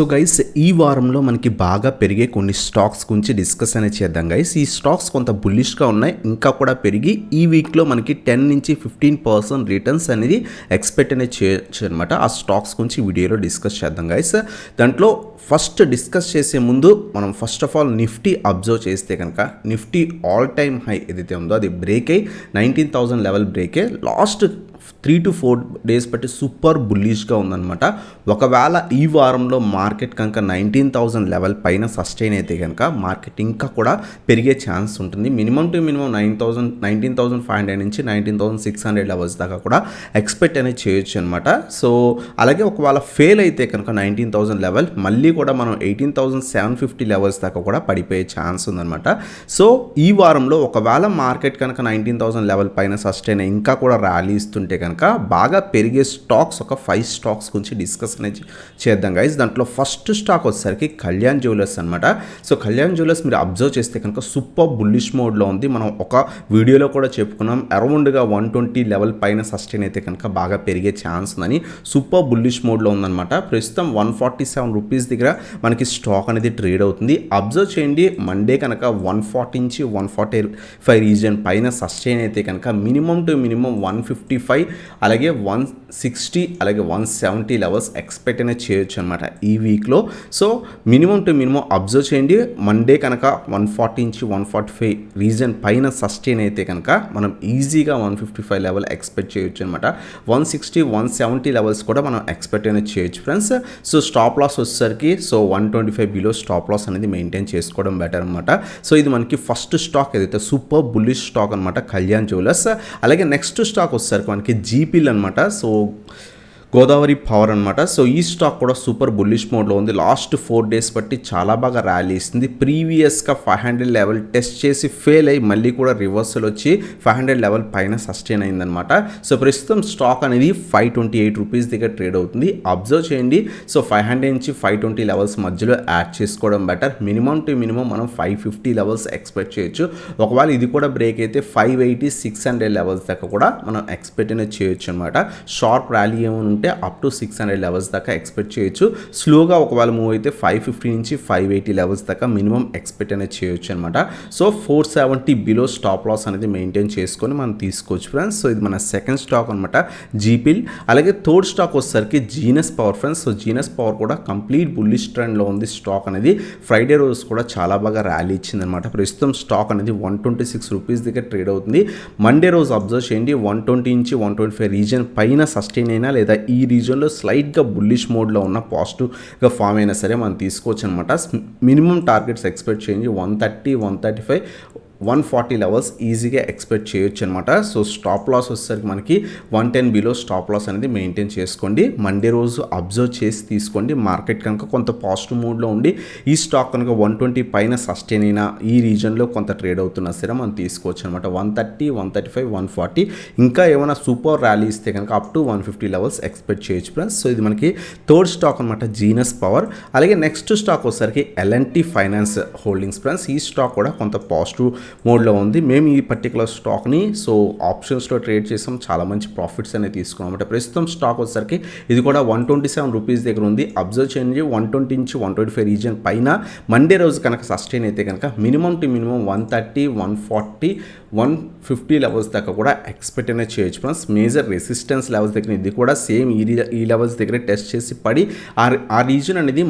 So guys ఈ వారంలో మనకి బాగా పెరిగే కొన్ని స్టాక్స్ గురించి డిస్కస్ అనేది చేద్దాం గైస్. ఈ స్టాక్స్ కొంత బుల్లిష్గా ఉన్నాయి, ఇంకా కూడా పెరిగి ఈ వీక్లో మనకి 10 నుంచి 15% రిటర్న్స్ అనేది ఎక్స్పెక్ట్ అనేది చేయొచ్చు అనమాట. ఆ స్టాక్స్ గురించి వీడియోలో డిస్కస్ చేద్దాం గైస్. దాంట్లో ఫస్ట్ డిస్కస్ చేసే ముందు మనం first of all Nifty observe చేస్తే కనుక నిఫ్టీ ఆల్ టైమ్ హై ఏదైతే ఉందో అది బ్రేక్ అయ్యి 19,000 లెవెల్ బ్రేక్ అయ్యి లాస్ట్ 3 to 4 డేస్ బట్టి సూపర్ బుల్లిష్గా ఉందన్నమాట. ఒకవేళ ఈ వారంలో మార్కెట్ కనుక 19,000 లెవెల్ పైన సస్టైన్ అయితే కనుక మార్కెట్ ఇంకా కూడా పెరిగే ఛాన్స్ ఉంటుంది. మినిమం టు మినిమం 19,500 నుంచి 19,600 లెవెల్స్ దాకా కూడా ఎక్స్పెక్ట్ అనేది చేయొచ్చు అనమాట. సో అలాగే ఒకవేళ ఫెయిల్ అయితే కనుక 19,000 లెవెల్ మళ్ళీ కూడా మనం 18,750 లెవెల్స్ దాకా కూడా పడిపోయే ఛాన్స్ ఉందన్నమాట. సో ఈ వారంలో ఒకవేళ మార్కెట్ కనుక 19,000 లెవెల్ పైన సస్టైన్ ఇంకా కూడా ర్యాలీ ఇస్తుంటే కనుక బాగా పెరిగే స్టాక్స్ ఒక 5 స్టాక్స్ గురించి డిస్కస్ అనేది చేద్దాం గైస్. దాంట్లో ఫస్ట్ స్టాక్ వచ్చేసరికి కళ్యాణ్ జ్యువెలర్స్ అనమాట. సో కళ్యాణ్ జ్యువెలర్స్ మీరు అబ్జర్వ్ చేస్తే కనుక సూపర్ బుల్లిష్ మోడ్లో ఉంది. మనం ఒక వీడియోలో కూడా చెప్పుకున్నాం అరౌండ్గా 120 లెవెల్ పైన సస్టైన్ అయితే కనుక బాగా పెరిగే ఛాన్స్ ఉందని సూపర్ బుల్లిష్ మోడ్లో ఉందన్నమాట. ప్రస్తుతం 147 రూపీస్ దగ్గర మనకి స్టాక్ అనేది ట్రేడ్ అవుతుంది. అబ్జర్వ్ చేయండి మండే కనుక 140 నుంచి 145 రీజన్ పైన సస్టైన్ అయితే కనుక మినిమం టు మినిమం 155 అలాగే 160 అలాగే 170 లెవెల్స్ ఎక్స్పెక్ట్ అనేది చేయొచ్చు అనమాట ఈ వీక్లో. So minimum to minimum observe చేయండి మండే కనుక 140 నుంచి 145 రీజన్ పైన సస్టైన్ అయితే కనుక మనం ఈజీగా 155 లెవెల్ ఎక్స్పెక్ట్ చేయొచ్చు అనమాట. 160 170 లెవెల్స్ కూడా మనం ఎక్స్పెక్ట్ అనేది చేయొచ్చు ఫ్రెండ్స్. సో స్టాప్ లాస్ వచ్చేసరికి సో 125 బిలో స్టాప్ లాస్ అనేది మెయింటైన్ చేసుకోవడం బెటర్ అనమాట. సో ఇది మనకి ఫస్ట్ స్టాక్ ఏదైతే సూపర్ బుల్లిష్ స్టాక్ అనమాట కళ్యాణ్ జ్యువెలర్స్. అలాగే నెక్స్ట్ స్టాక్ వచ్చేసరికి మనకి జీపీల్ అనమాట. సో గోదావరి పవర్ అనమాట. సో ఈ స్టాక్ కూడా సూపర్ బుల్లిష్ మోడ్లో ఉంది. లాస్ట్ 4 డేస్ బట్టి చాలా బాగా ర్యాలీ ఇస్తుంది. ప్రీవియస్గా 500 లెవెల్ టెస్ట్ చేసి ఫెయిల్ అయ్యి మళ్ళీ కూడా రివర్సల్ వచ్చి 500 లెవెల్ పైన సస్టైన్ అయిందనమాట. సో ప్రస్తుతం స్టాక్ అనేది 528 రూపీస్ దగ్గర ట్రేడ్ అవుతుంది. అబ్జర్వ్ చేయండి. సో 500 నుంచి 520 లెవెల్స్ మధ్యలో యాడ్ చేసుకోవడం బెటర్. మినిమం టు మినిమం మనం 550 లెవెల్స్ ఎక్స్పెక్ట్ చేయొచ్చు. ఒకవేళ ఇది కూడా బ్రేక్ అయితే 580 600 లెవెల్స్ దాకా కూడా మనం ఎక్స్పెక్ట్ అనేది చేయొచ్చు అనమాట. షార్ప్ ర్యాలీ ఏమైనా ఉంటే అప్ టు 600 లెవెల్స్ దాకా ఎక్స్పెక్ట్ చేయొచ్చు. స్లోగా ఒకవేళ మూవ్ అయితే 550 నుంచి 580 లెవెల్స్ దాకా మినిమం ఎక్స్పెక్ట్ అనేది చేయొచ్చు అనమాట. సో 470 బిలో స్టాప్ లాస్ అనేది మెయింటైన్ చేసుకొని మనం తీసుకోవచ్చు ఫ్రెండ్స్. సో ఇది మన సెకండ్ స్టాక్ అనమాట జీపీల్. అలాగే థర్డ్ స్టాక్ వచ్చేసరికి Genus power friends. So genus power కూడా కంప్లీట్ బుల్లిష్ ట్రెండ్లో ఉంది. స్టాక్ అనేది ఫ్రైడే రోజు కూడా చాలా బాగా ర్యాలీ ఇచ్చిందనమాట. ప్రస్తుతం స్టాక్ అనేది 126 రూపీస్ దగ్గర ట్రేడ్ అవుతుంది. మండే రోజు అబ్జర్వ్ చేయండి 120 నుంచి 125 రీజన్ పైన సస్టైన్ అయినా లేదా ఈ రీజన్లో స్లైట్గా బుల్లిష్ మోడ్లో ఉన్న పాజిటివ్గా ఫామ్ అయినా సరే మనం తీసుకోవచ్చు అనమాట. మినిమం టార్గెట్స్ ఎక్స్పెక్ట్ చేయండి 130 135 140 లెవెల్స్ ఈజీగా ఎక్స్పెక్ట్ చేయొచ్చు అనమాట. సో స్టాప్ లాస్ వచ్చేసరికి మనకి 110 బిలో స్టాప్ లాస్ అనేది మెయింటైన్ చేసుకోండి. మండే రోజు అబ్జర్వ్ చేసి తీసుకోండి. మార్కెట్ కనుక కొంత పాజిటివ్ మూడ్లో ఉండి ఈ స్టాక్ కనుక 120 పైన సస్టైన్ అయినా ఈ రీజన్లో కొంత ట్రేడ్ అవుతున్నా సరే మనం తీసుకోవచ్చు అనమాట. 130 135 140 ఇంకా ఏమైనా సూపర్ ర్యాలీ ఇస్తే కనుక అప్ టు 150 లెవెల్స్ ఎక్స్పెక్ట్ చేయొచ్చు ఫ్రెండ్స్. సో ఇది మనకి థర్డ్ స్టాక్ అనమాట జీనస్ పవర్. అలాగే నెక్స్ట్ స్టాక్ వచ్చేసరికి ఎల్ఎన్టీ ఫైనాన్స్ హోల్డింగ్స్ ఫ్రెండ్స్. ఈ స్టాక్ కూడా కొంత పాజిటివ్ మోడ్లో ఉంది. మేము ఈ పర్టికులర్ స్టాక్ని సో ఆప్షన్స్లో ట్రేడ్ చేసాం, చాలా మంచి ప్రాఫిట్స్ అనేది తీసుకున్నాం అంటే. ప్రస్తుతం స్టాక్ వచ్చేసరికి ఇది కూడా 127 రూపీస్ దగ్గర ఉంది. అబ్జర్వ్ చేయండి 120 నుంచి 125 రీజన్ పైన మండే రోజు కనుక సస్టైన్ అయితే కనుక మినిమం టు మినిమం 130 140 150 లెవెల్స్ దాకా కూడా ఎక్స్పెక్ట్ అనేది చేయొచ్చు ఫ్రెండ్స్. మేజర్ రెసిస్టెన్స్ లెవెల్స్ దగ్గర ఇది కూడా సేమ్ ఈ లెవెల్స్ దగ్గర టెస్ట్ చేసి పడి ఆ రీజన్ అనేది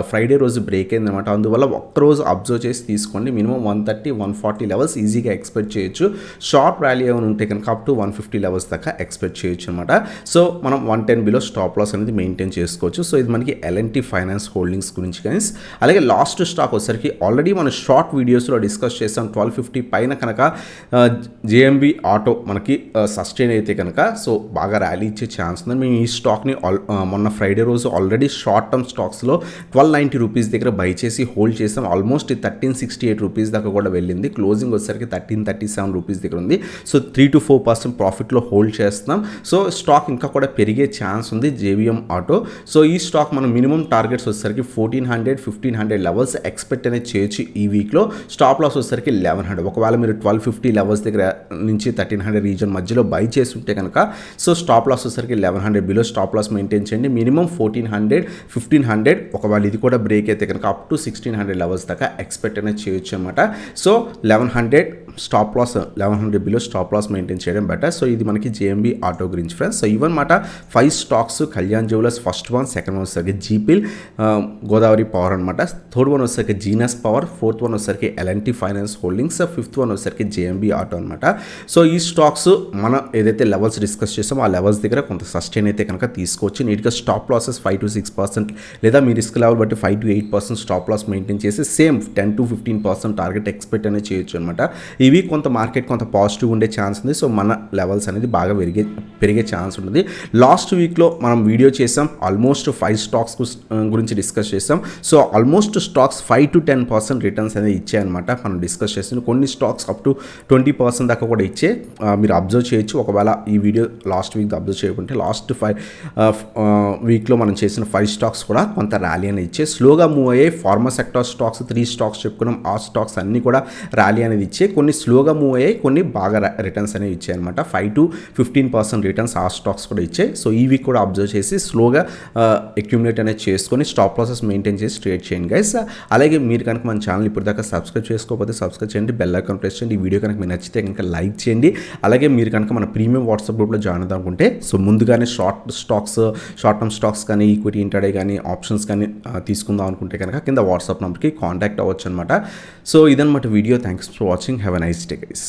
ఫ్రైడే రోజు బ్రేక్ అయింది అనమాట. అందువల్ల ఒక్కరోజు అబ్జర్వ్ చేసి తీసుకోండి. మినిమం 130 140 లెవెల్స్ ఈజీగా ఎక్స్పెక్ట్ చేయొచ్చు. షార్ట్ ర్యాలీ ఏమైనా ఉంటే కనుక అప్ టు 150 లెవెల్స్ దాకా ఎక్స్పెక్ట్ చేయొచ్చు అనమాట. సో మనం 110 బిలో స్టాప్ లాస్ అనేది మెయింటైన్ చేసుకోవచ్చు. సో ఇది మనకి ఎల్ఎన్టీ ఫైనాన్స్ హోల్డింగ్స్ గురించి గైస్. అలాగే లాస్ట్ స్టాక్ వచ్చేసరికి ఆల్రెడీ మనం షార్ట్ వీడియోస్లో డిస్కస్ చేసాం. 1250 పైన కనుక జేఎంబీ ఆటో మనకి సస్టైన్ అయితే కనుక సో బాగా ర్యాలీ ఇచ్చే ఛాన్స్ ఉంది. మేము ఈ స్టాక్ని మొన్న ఫ్రైడే రోజు ఆల్రెడీ షార్ట్ టర్మ్ స్టాక్స్లో 1290 రూపీస్ దగ్గర బై చేసి హోల్డ్ చేసాం. ఆల్మోస్ట్ 1368 రూపీస్ దాకా కూడా వెళ్ళింది. క్లోజింగ్ వచ్చేసరికి 1337 రూపీస్ దగ్గర ఉంది. సో 3-4% ప్రాఫిట్లో హోల్డ్ చేస్తున్నాం. సో స్టాక్ ఇంకా కూడా పెరిగే ఛాన్స్ ఉంది జేవిఎం ఆటో. సో ఈ స్టాక్ మనం మినిమం టార్గెట్స్ వచ్చేసరికి 1400-1500 లెవెల్స్ ఎక్స్పెక్ట్ అనేది చేయొచ్చు ఈ వీక్లో. స్టాప్ లాస్ వచ్చేసరికి 1100. ఒకవేళ మీరు 1250 లెవెల్స్ దగ్గర నుంచి 1300 రీజన్ మధ్యలో బై చేస్తుంటే కనుక సో స్టాప్ లాస్ వచ్చేసరికి 1100 బిలో స్టాప్ లాస్ మెయింటైన్ చేయండి. మినిమం 1400-1500. ఒకవేళ ఇది కూడా బ్రేక్ అయితే కనుక అప్ టు 1600 లెవెల్స్ దాకా ఎక్స్పెక్ట్ అనేది చేయొచ్చు అనమాట. So 1100 stop loss, 1100 below stop loss maintain చేయడం బెటర్. సో ఇది మనకి జేఎంబీ ఆటో గురించి ఫ్రెండ్స్. సో ఇవన్నమాట 5 stocks. Kalyan jewellers first one, second one వచ్చేసరికి జీపిల్ గోదావరి పవర్ అనమాట, థర్డ్ వన్ వచ్చేసరికి జీనస్ పవర్, ఫోర్త్ వన్ వచ్చేసరికి L and T finance holdings, fifth one వచ్చేసరికి జేఎంబీ ఆటో అనమాట. సో ఈ స్టాక్స్ మనం ఏదైతే లెవెల్స్ డిస్కస్ చేసామో ఆ లెవెల్స్ దగ్గర కొంత సస్టైన్ అయితే కనుక తీసుకోవచ్చు. నీట్గా స్టాప్ లాసెస్ 5-6% లేదా మీ రిస్క్ లెవెల్ బట్టి 5-8% స్టాప్ లాస్ మెయింటైన్ చేసి సేమ్ 10-15% టార్గెట్ ఎక్స్పెక్ట్ అనేది చేయొచ్చు అనమాట. ఇవి కొంత మార్కెట్ కొంత పాజిటివ్ ఉండే ఛాన్స్ ఉంది. సో మన లెవెల్స్ అనేది బాగా పెరిగే ఛాన్స్ ఉంటుంది. లాస్ట్ వీక్లో మనం వీడియో చేసాం, ఆల్మోస్ట్ 5 స్టాక్స్ గురించి డిస్కస్ చేసాం. సో ఆల్మోస్ట్ స్టాక్స్ 5-10% రిటర్న్స్ అనేది ఇచ్చాయన్నమాట. మనం డిస్కస్ చేసిన కొన్ని స్టాక్స్ అప్ టు 20% దాకా కూడా ఇచ్చే మీరు అబ్జర్వ్ చేయొచ్చు. ఒకవేళ ఈ వీడియో లాస్ట్ వీక్ అబ్జర్వ్ చేయకుంటే లాస్ట్ 5 వీక్లో మనం చేసిన 5 స్టాక్స్ కూడా కొంత ర్యాలీ అనేది ఇచ్చే స్లోగా మూవ్ అయ్యే. ఫార్మా సెక్టర్ స్టాక్స్ 3 స్టాక్స్ చెప్పుకున్నాం. ఆ స్టాక్స్ అన్నీ కూడా ర్యాలీ అనేది ఇచ్చే, కొన్ని స్లోగా మూవ్ అయ్యాయి, కొన్ని బాగా రిటర్న్స్ అనేవి ఇచ్చాయి అనమాట. 5-15% రిటర్న్స్ ఆ స్టాక్స్ కూడా ఇచ్చాయి. సో ఈ వీక్ కూడా అబ్జర్వ్ చేసి స్లోగా అక్యుములేట్ అనేది చేసుకొని స్టాప్ లాసెస్ మెయింటైన్ చేసి ట్రేడ్ చేయండి గైస్. అలాగే మీరు కనుక మన ఛానల్ ఇప్పుడు దాకా సబ్స్క్రైబ్ చేసుకోకపోతే సబ్స్క్రైబ్ చేయండి, బెల్ ఐకాన్ ప్రెస్ చేయండి. ఈ వీడియో కనుక మీకు నచ్చితే కనుక లైక్ చేయండి. అలాగే మీరు కనుక మన ప్రీమియం వాట్సాప్ గ్రూప్లో జాయిన్ అవుదాం అనుకుంటే సో ముందుగానే షార్ట్ టర్మ్ స్టాక్స్ కానీ ఈక్విటీ ఇంటర్డే కానీ ఆప్షన్స్ కానీ తీసుకుందాం అనుకుంటే కనుక కింద వాట్సాప్ నెంబర్కి కాంటాక్ట్ అవ్వచ్చు అనమాట. సో ఇదన్నమాట video. Thanks for watching. Have a nice day guys.